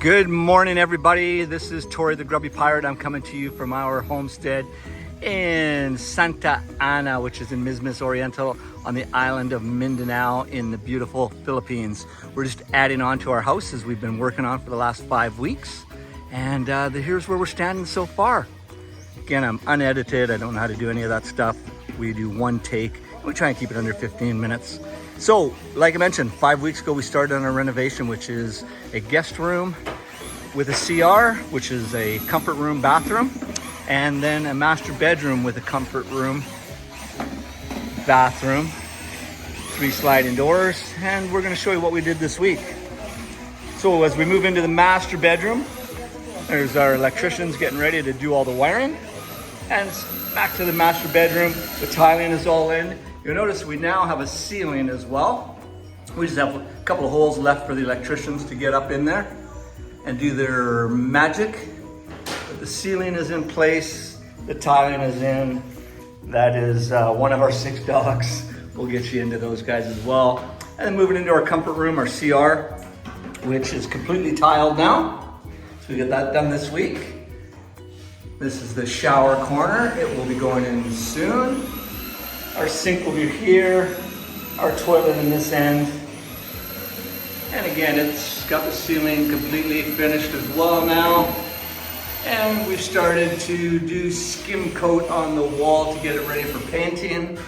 Good morning, everybody. This is Tori the Grubby Pirate. I'm coming to you from our homestead in Santa Ana, which is in Mismis Oriental on the island of Mindanao in the beautiful Philippines. We're just adding on to our house as we've been working on for the last 5 weeks. And here's where we're standing so far. Again, I'm unedited. I don't know how to do any of that stuff. We do one take. We try and keep it under 15 minutes. So, like I mentioned, 5 weeks ago we started on our renovation, which is a guest room with a CR, which is a comfort room bathroom, and then a master bedroom with a comfort room bathroom, 3 sliding doors, and we're going to show you what we did this week. So as we move into the master bedroom, there's our electricians getting ready to do all the wiring, and back to the master bedroom. The tiling is all in. You'll notice we now have a ceiling as well. We just have a couple of holes left for the electricians to get up in there and do their magic. But the ceiling is in place, the tiling is in. That is one of our 6 dogs. We'll get you into those guys as well. And then moving into our comfort room, our CR, which is completely tiled now. So we get that done this week. This is the shower corner. It will be going in soon. Our sink will be here, our toilet in this end. And again, it's got the ceiling completely finished as well now. And we've started to do skim coat on the wall to get it ready for painting.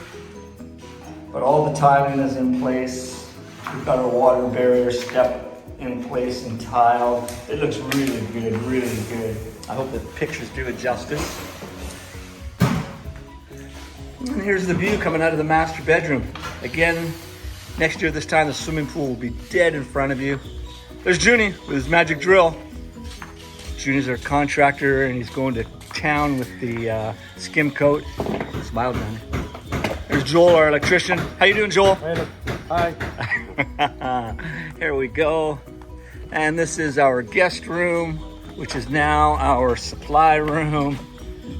But all the tiling is in place. We've got our water barrier step in place and tiled. It looks really good, really good. I hope the pictures do it justice. And here's the view coming out of the master bedroom. Again, next year this time the swimming pool will be dead in front of you. There's Junie with his magic drill. Junie's our contractor and he's going to town with the skim coat. Smile, Johnny. There's Joel, our electrician. How you doing, Joel? Hi. Here we go. And this is our guest room, which is now our supply room.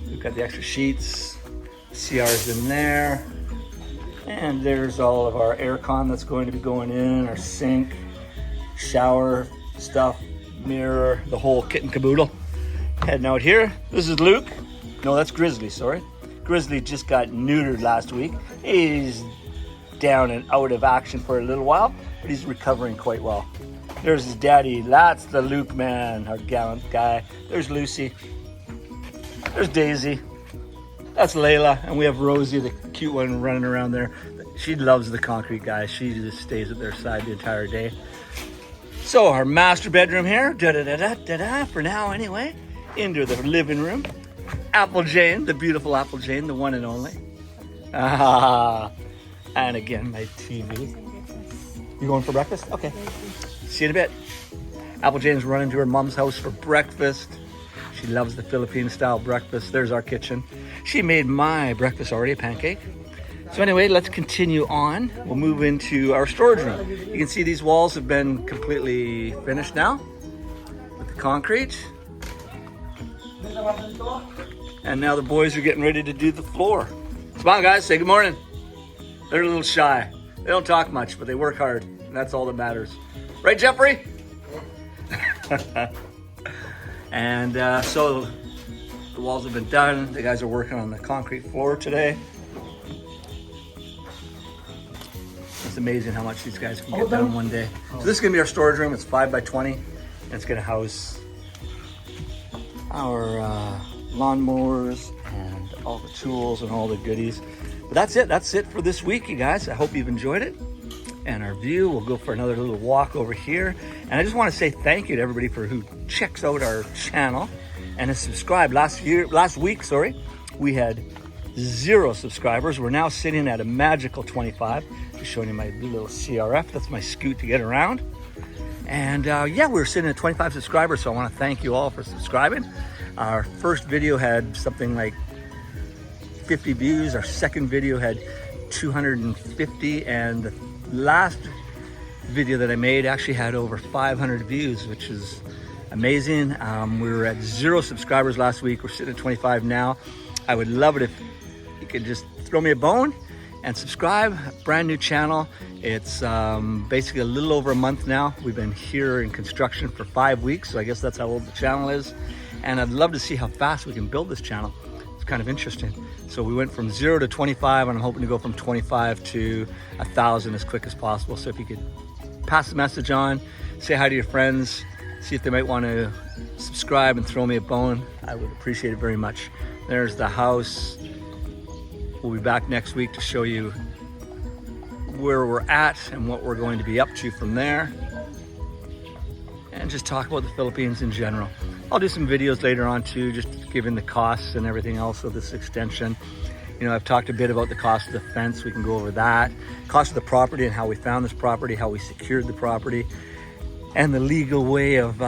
We've got the extra sheets. CR's in there, and there's all of our aircon that's going to be going in, our sink, shower stuff, mirror, the whole kit and caboodle. Heading out here, this is Luke. No, that's Grizzly, sorry. Grizzly just got neutered last week. He's down and out of action for a little while, but he's recovering quite well. There's his daddy, that's the Luke man, our gallant guy. There's Lucy, there's Daisy. That's Layla, and we have Rosie, the cute one running around there. She loves the concrete guys. She just stays at their side the entire day. So our master bedroom here, for now anyway, into the living room. Apple Jane, the beautiful Apple Jane, the one and only. And again, my TV. You going for breakfast? Okay. See you in a bit. Apple Jane's running to her mom's house for breakfast. She loves the Philippine style breakfast. There's our kitchen. She made my breakfast already, a pancake. So anyway, let's continue on. We'll move into our storage room. You can see these walls have been completely finished now with the concrete. And now the boys are getting ready to do the floor. Come on, guys, say good morning. They're a little shy. They don't talk much, but they work hard. And that's all that matters. Right, Jeffrey? And so the walls have been done. The guys are working on the concrete floor today. It's amazing how much these guys can get done in one day. So this is gonna be our storage room. It's 5 by 20. And it's gonna house our lawnmowers and all the tools and all the goodies. But that's it. That's it for this week, you guys. I hope you've enjoyed it. And our view, we'll go for another little walk over here. And I just want to say thank you to everybody who checks out our channel and has subscribed. Last week, we had 0 subscribers. We're now sitting at a magical 25. Just showing you my little CRF. That's my scoot to get around. And yeah, we're sitting at 25 subscribers. So I want to thank you all for subscribing. Our first video had something like 50 views. Our second video had 250, and the last video that I made actually had over 500 views, which is amazing. We were at 0 subscribers last week. We're sitting at 25 now. I would love it if you could just throw me a bone and subscribe. Brand new channel. It's basically a little over a month now. We've been here in construction for 5 weeks, so I guess that's how old the channel is. And I'd love to see how fast we can build this channel. It's kind of interesting. So we went from 0 to 25, and I'm hoping to go from 25 to 1,000 as quick as possible. So if you could pass the message on, say hi to your friends, see if they might want to subscribe and throw me a bone, I would appreciate it very much. There's the house. We'll be back next week to show you where we're at and what we're going to be up to from there, and just talk about the Philippines in general. I'll do some videos later on too, just giving the costs and everything else of this extension. You know, I've talked a bit about the cost of the fence. We can go over that. Cost of the property and how we found this property, how we secured the property, and the legal way of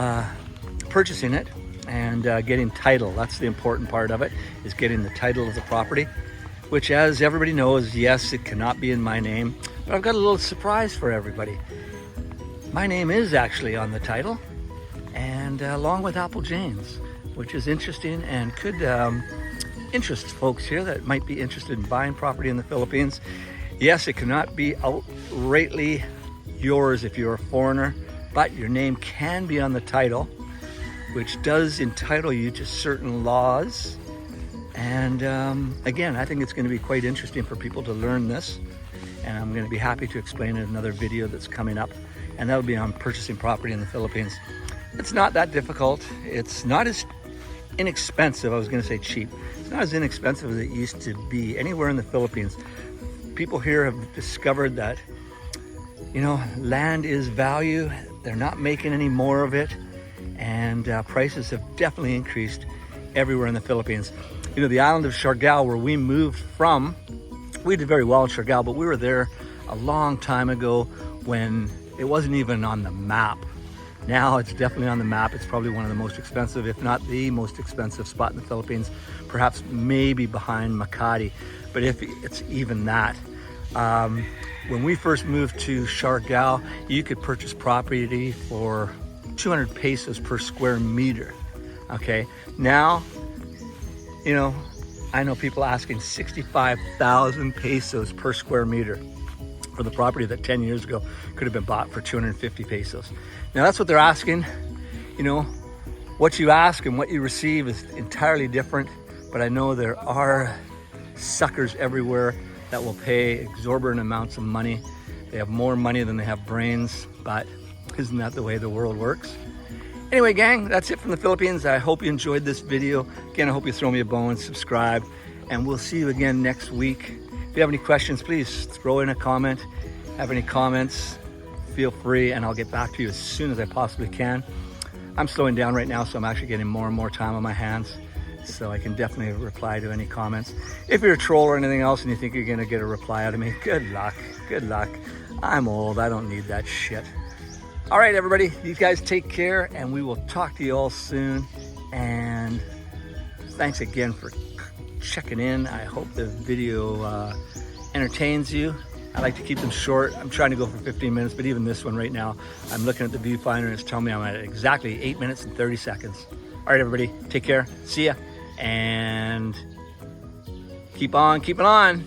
purchasing it and getting title. That's the important part of it, is getting the title of the property, which, as everybody knows, yes, it cannot be in my name, but I've got a little surprise for everybody. My name is actually on the title, and along with Apple Jane's, which is interesting and could interest folks here that might be interested in buying property in the Philippines. Yes, it cannot be outrightly yours if you're a foreigner, but your name can be on the title, which does entitle you to certain laws. And again, I think it's going to be quite interesting for people to learn this, and I'm going to be happy to explain it in another video that's coming up, and that'll be on purchasing property in the Philippines. It's not that difficult. It's not as inexpensive. I was going to say cheap. It's not as inexpensive as it used to be anywhere in the Philippines. People here have discovered that, you know, land is value. They're not making any more of it, and prices have definitely increased everywhere in the Philippines. You know, the island of Siargao, where we moved from, we did very well in Siargao, but we were there a long time ago when it wasn't even on the map. Now it's definitely on the map. It's probably one of the most expensive, if not the most expensive spot in the Philippines, perhaps maybe behind Makati, but if it's even that. When we first moved to Siargao, you could purchase property for 200 pesos per square meter. Okay, now, you know, I know people asking 65,000 pesos per square meter for the property that 10 years ago could have been bought for 250 pesos. Now that's what they're asking. You know, what you ask and what you receive is entirely different, but I know there are suckers everywhere that will pay exorbitant amounts of money. They have more money than they have brains, but isn't that the way the world works? Anyway, gang, that's it from the Philippines. I hope you enjoyed this video. Again, I hope you throw me a bone, subscribe, and we'll see you again next week. If you have any questions, please throw in a comment. Have any comments, feel free, and I'll get back to you as soon as I possibly can. I'm slowing down right now, so I'm actually getting more and more time on my hands, so I can definitely reply to any comments. If you're a troll or anything else and you think you're gonna get a reply out of me, good luck, good luck. I'm old, I don't need that shit. All right, everybody, you guys take care, and we will talk to you all soon. And thanks again for checking in. I hope the video entertains you. I like to keep them short. I'm trying to go for 15 minutes, but even this one right now, I'm looking at the viewfinder and it's telling me I'm at exactly 8 minutes and 30 seconds. All right, everybody, take care. See ya, and keep on keeping on.